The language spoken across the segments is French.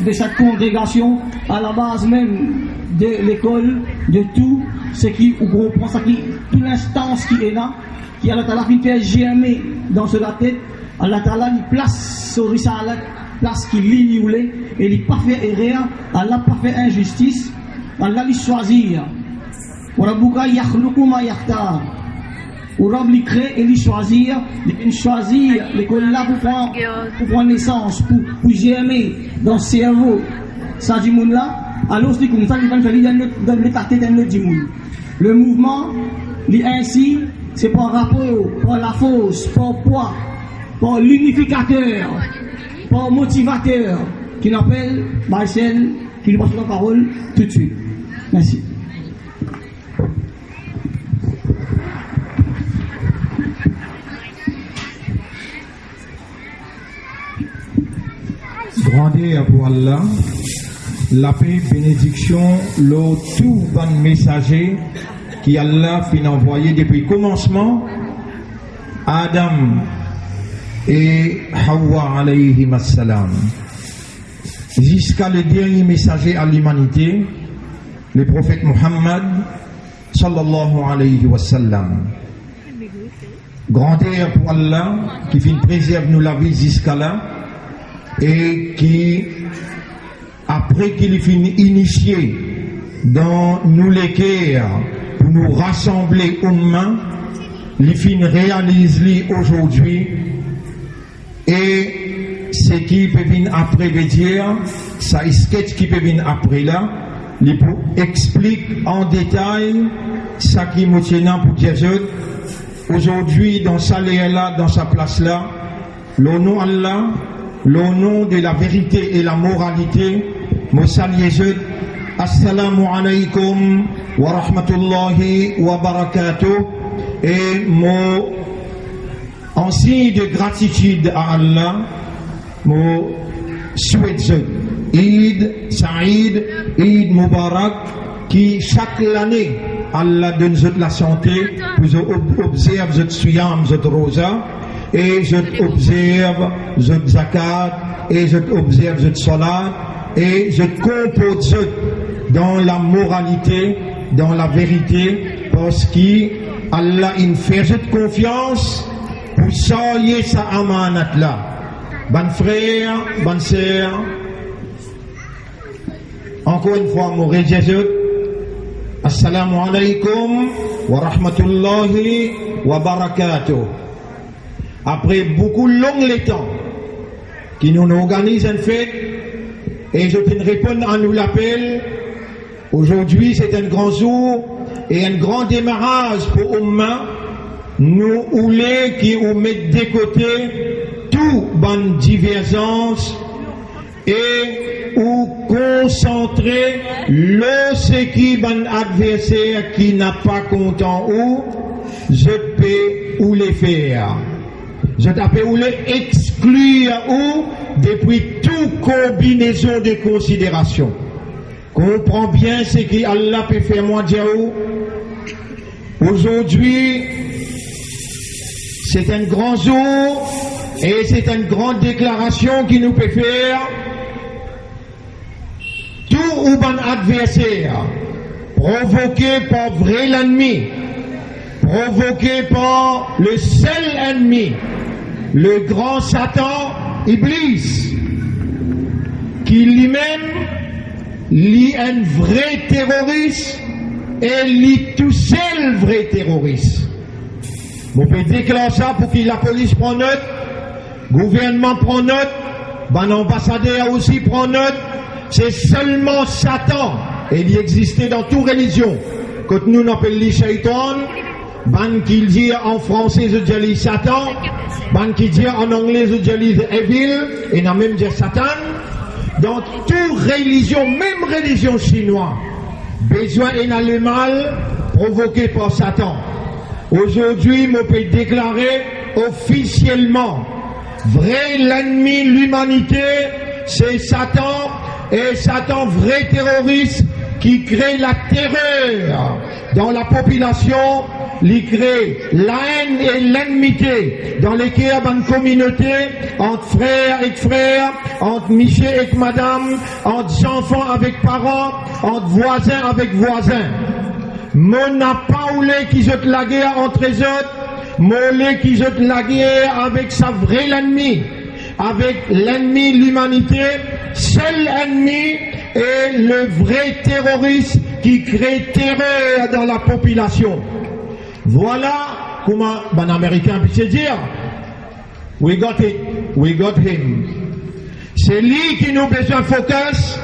de cette congrégation, à la base même de l'école, de tout ce qui, on prend ça, toute l'instance qui est là, qui Allah Ta'ala qui fait germer dans la tête, Allah Ta'ala il place sur Risalat, place qui ligne ou les, et il pas fait erreur, Allah pas fait injustice, Allah il choisir. Rabbuka yakhluqu ma yakhtar. Ou Rab il crée et il choisir, il choisir l'école là pour prendre naissance, pour germer dans le cerveau, ça dit moun là, alors c'est comme ça qu'il va faire dans le tête d'un autre monde. Le mouvement, il ainsi, c'est par rapport, par la force, par poids, par l'unificateur, par motivateur, qui l'appelle Marcel, qui lui passe la parole tout de suite. Merci. Grandeur pour Allah, la paix, bénédiction, le tout bon messager qui Allah fin envoyé depuis le commencement, Adam et Hawa alayhi assalam, jusqu'à le dernier messager à l'humanité, le prophète Muhammad sallallahu alayhi wa sallam. Grandeur pour Allah qui fin préserve nous la vie jusqu'à là, et qui, après qu'il est fini initié dans nous les cœurs pour nous rassembler aux mains, il finit réalise aujourd'hui, et ce qui peut venir après veut dire, ça sketch qui peut venir après là, il explique en détail ça qui me tient pour Jésus aujourd'hui dans sa là, dans sa place là, le nom Allah, le nom de la vérité et la moralité, me salue je. Assalamu alaikum wa rahmatullahi wa barakatuh. Et mon en signe de gratitude à Allah, me souhaite je Eid Saïd, Eid Mubarak, qui chaque année Allah donne la santé pour observer cette siyam, cette rosa. Et je observe, je zakat, et je observe, je salat, et je compose dans la moralité, dans la vérité, parce qu'Allah il fait cette confiance pour saluer sa amanat là. Bon frère, bonne sœur, encore une fois, mon Jésus, assalamu alaikum wa rahmatullahi wa barakatuh. Après beaucoup long temps qui nous organise une fête, et je peux répondre à nous l'appel. Aujourd'hui c'est un grand jour et un grand démarrage pour Oumma. Nous voulons qui nous mettent de côté toute bonne divergence et ou concentrer ce qui bon adversaire qui n'a pas content ou je peux ou les faire. Je t'appelle ou les exclure ou depuis toute combinaison de considération. Comprends bien ce qu'Allah peut faire moi dire. Aujourd'hui, c'est un grand jour et c'est une grande déclaration qui nous peut faire. Tout ou bon adversaire provoqué par vrai l'ennemi, provoqué par le seul ennemi, le grand Satan, Iblis, qui lui-même lit un vrai terroriste et lit tout seul vrai terroriste. On peut déclarer ça pour que la police prenne note, le gouvernement prend note, ben l'ambassadeur aussi prend note. C'est seulement Satan, et il existait dans toute religion. Quand nous appelons les shaitan, ban qui dit en français je dis Satan, ban qui dit en anglais je dis evil, et n'a même dit Satan. Dans toute religion, même religion chinoise, besoin et n'a le mal provoqué par Satan. Aujourd'hui, on peut déclarer officiellement, vrai l'ennemi, l'humanité, c'est Satan, et Satan, vrai terroriste, qui crée la terreur dans la population il crée la haine et l'ennemité dans les cœurs d'une communauté, entre frères et frères, entre monsieur et madame, entre enfants avec parents, entre voisins avec voisins. Mon n'a pas oulé qui jette la guerre entre les autres, mon qui jette la guerre avec sa vraie ennemi, avec l'ennemi de l'humanité, seul ennemi est le vrai terroriste qui crée terreur dans la population. Voilà comment un Américain peut se dire, we got it, we got him. C'est lui qui nous besoin focus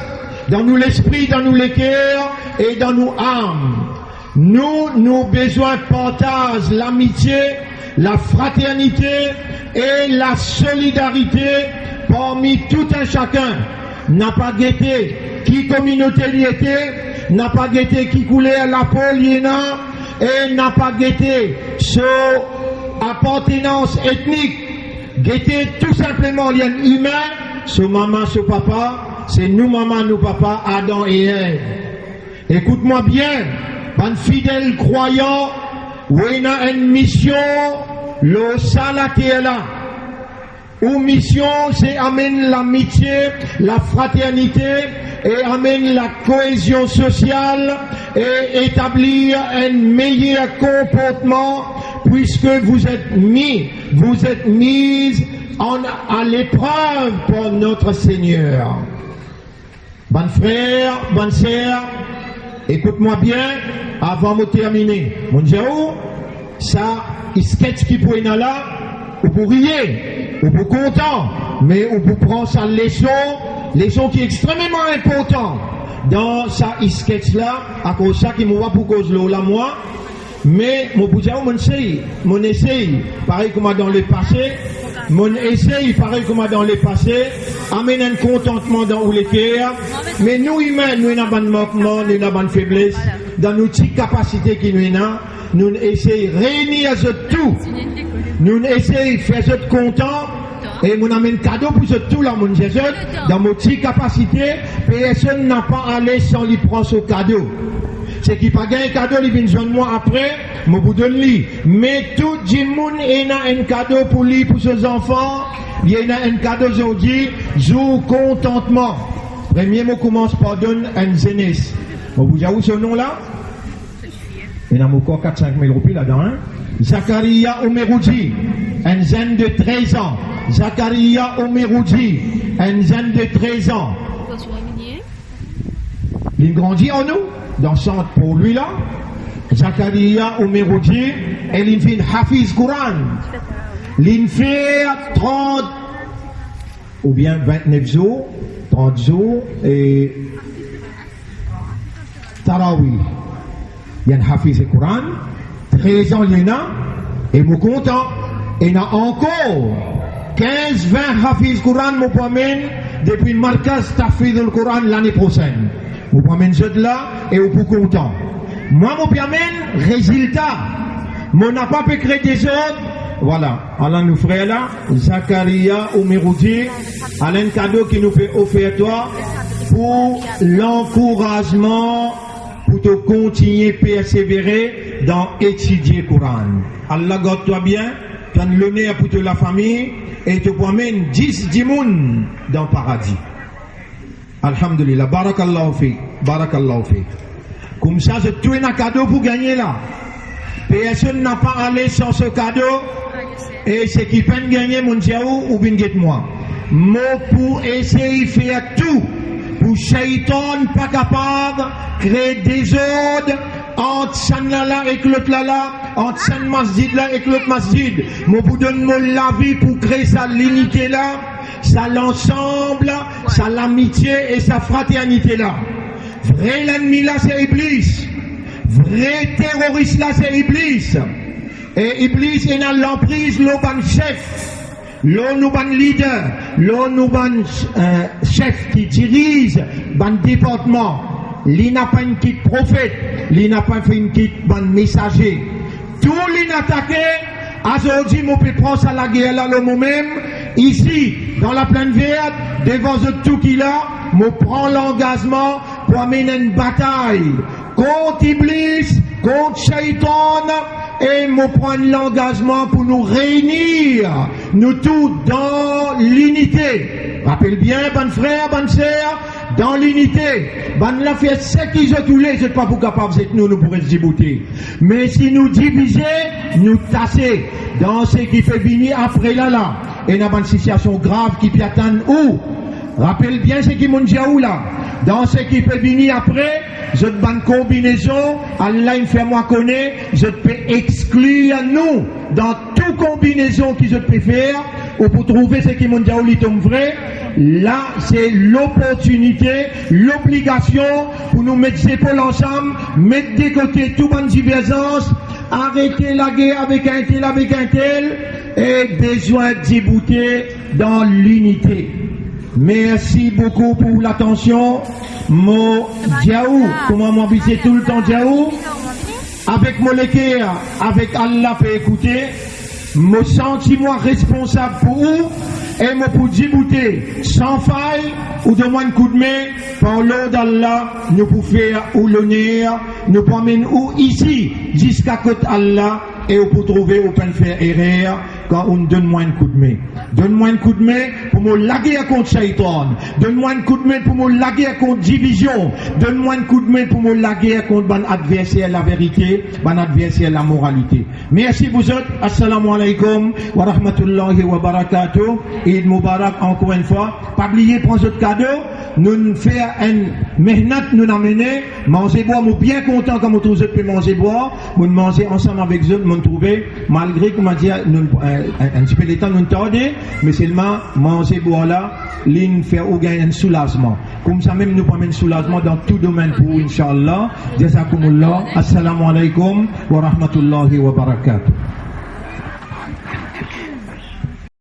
dans nous l'esprit, dans nous les cœurs et dans nos âmes. Nous besoin partage l'amitié, la fraternité et la solidarité parmi tout un chacun. N'a pas guetté qui communauté il était, n'a pas guetté qui coulait la peau il et n'a pas guetté son appartenance ethnique. Guetté tout simplement lien humain, son maman, son papa, c'est nous maman, nous papa, Adam et Ève. Écoute-moi bien, un fidèle croyant, où il a une mission, le salaté là. Ou mission, c'est amener l'amitié, la fraternité et amener la cohésion sociale et établir un meilleur comportement puisque vous êtes mis à l'épreuve pour notre Seigneur. Bon frère, bonne sœur, écoute-moi bien avant de terminer. Mon Dieu, ça, il sketch qui peut être là, ou pour rier, ou pour content, mais ou pour prendre sa leçon qui est extrêmement importante dans sa sketch là, à cause ça qui m'a pour cause là moi, mais mon bouger, mon essaye, pareil comme dans le passé, mon essaye, pareil comme dans le passé, amène un contentement dans les cœurs, mais nous humains, nous n'avons pas de manquement, nous n'avons pas de faiblesse, dans nos petites capacités qui nous avons, nous essayons de réunir tout. Nous essayons de faire ce content et nous amène cadeau pour ce tout là, mon Jésus. Dans nos petites capacités, personne n'a pas allé sans lui prendre ce cadeau. C'est qui pas gagné un cadeau, il vient joindre moi après, je vous donne lui. Mais tout le monde a un cadeau pour lui, pour ses enfants. Il y a un cadeau aujourd'hui, jour contentement. Premier mot commence par donner un jeunesse. Vous vous avez ce nom là? Il y a encore 4-5 000 roupies là-dedans. Hein? Zakaria Omeroudji, un jeune de 13 ans. Zakaria Omeroudji, un jeune de 13 ans. Il grandit en nous, dans le centre pour lui là. Zakaria Omeroudji, et il fait Hafiz Quran. Il fait 30 ou bien 29 jours, 30 jours et Tarawih. Il y a un Hafiz Quran, 13 ans il y en a, et je suis content. Il y en a encore 15-20 Hafiz Quran, je promène depuis le Markaz Tahfidh al Quran l'année prochaine. Je promène ce là et je suis content. Moi, je promène résultat. Je n'ai pas pu créer des autres. Voilà, Allah nous frère là, Zakaria Omeroudi, un cadeau qui nous fait offrir toi pour l'encouragement. Pour te continuer à persévérer dans étudier le Coran. Allah garde-toi bien, donne l'honneur pour toute la famille et te promène 10 dimoun dans le paradis. Alhamdulillah, barakallahu fi, barakallahu fi. Comme ça, je trouve un cadeau pour gagner là. Personne n'a pas allé sans ce cadeau et ce qui peut gagner mon Dieu ou bien moi. Moi pour essayer de faire tout. Pour Shaitan pas capable de créer des ordres entre Sanlala et l'autre là, entre San Masjid là et l'autre Masjid. Moi vous donne la vie pour créer sa l'unité là, ça l'ensemble, ça l'amitié et sa fraternité là. Vrai l'ennemi là c'est Iblis. Vrai terroriste là c'est Iblis. Et Iblis est dans l'emprise, l'auban chef. L'on nous ban leader, l'on nous ban chef qui dirige ban département. Il n'a pas une petite prophète, il n'a pas une petite ban messager. Tout l'inattaqué, aujourd'hui, mon peut prendre à la guerre là le moi-même, ici, dans la plaine verte, devant tout qu'il a, je prends l'engagement pour amener une bataille contre Iblis, contre Shaitan, et nous prendre l'engagement pour nous réunir, nous tous dans l'unité. Rappelle bien, bonne frère, bonne sœur, dans l'unité. Bonne la fait ce qu'ils ont tous les, c'est pas pour capable d'être nous pourrons se débouter. Mais si nous diviser, nous tasser dans ce qui fait venir après là. Et nous avons une situation grave qui peut attendre où? Rappelle bien ce qui m'ont dit là. Dans ce qui peut venir après, je te bonne combinaison, Allah me fait moi connaître, je peux exclure nous dans toute combinaison que je peux faire, ou pour trouver ce qui m'ont dit tombe vrai. Là, c'est l'opportunité, l'obligation pour nous mettre les épaules ensemble, mettre de côté toute bonne divergence, arrêter la guerre avec un tel, et besoin de débouter dans l'unité. Merci beaucoup pour l'attention. Mon Diaou, comment m'habiter tout le temps Diaou? Avec mon l'équerre, avec Allah pour écouter, me sens moi responsable pour vous et me pour débouter sans faille ou de moins un coup de main par l'ordre d'Allah, nous pour faire ou l'honneur, nous pour amener où ici jusqu'à côté Allah et pour trouver ou pas faire erreur quand on donne moi un coup de main. Donne-moi un coup de main pour me laguer contre Shaitan. Donne-moi un coup de main pour me laguer contre division. Donne-moi un coup de main pour me laguer contre mon adversaire la vérité, mon adversaire la moralité. Merci vous autres. Assalamu alaikum wa rahmatullahi wa barakatuh. Eid Mubarak encore une fois. Pas oublier prendre votre cadeau. Nous faire un mehnat nous amener. Manger boire, nous bien content quand nous trouvons que manger boire. Nous manger ensemble avec eux, nous trouver malgré qu'on m'a dit un petit peu de temps nous tarder. Mais seulement manger boire là, l'in faire ou gagner un soulagement. Comme ça même nous prenons un soulagement dans tout domaine pour Inch'Allah. Jazakumullah. Assalamu alaikum wa rahmatullahi wa barakatuh.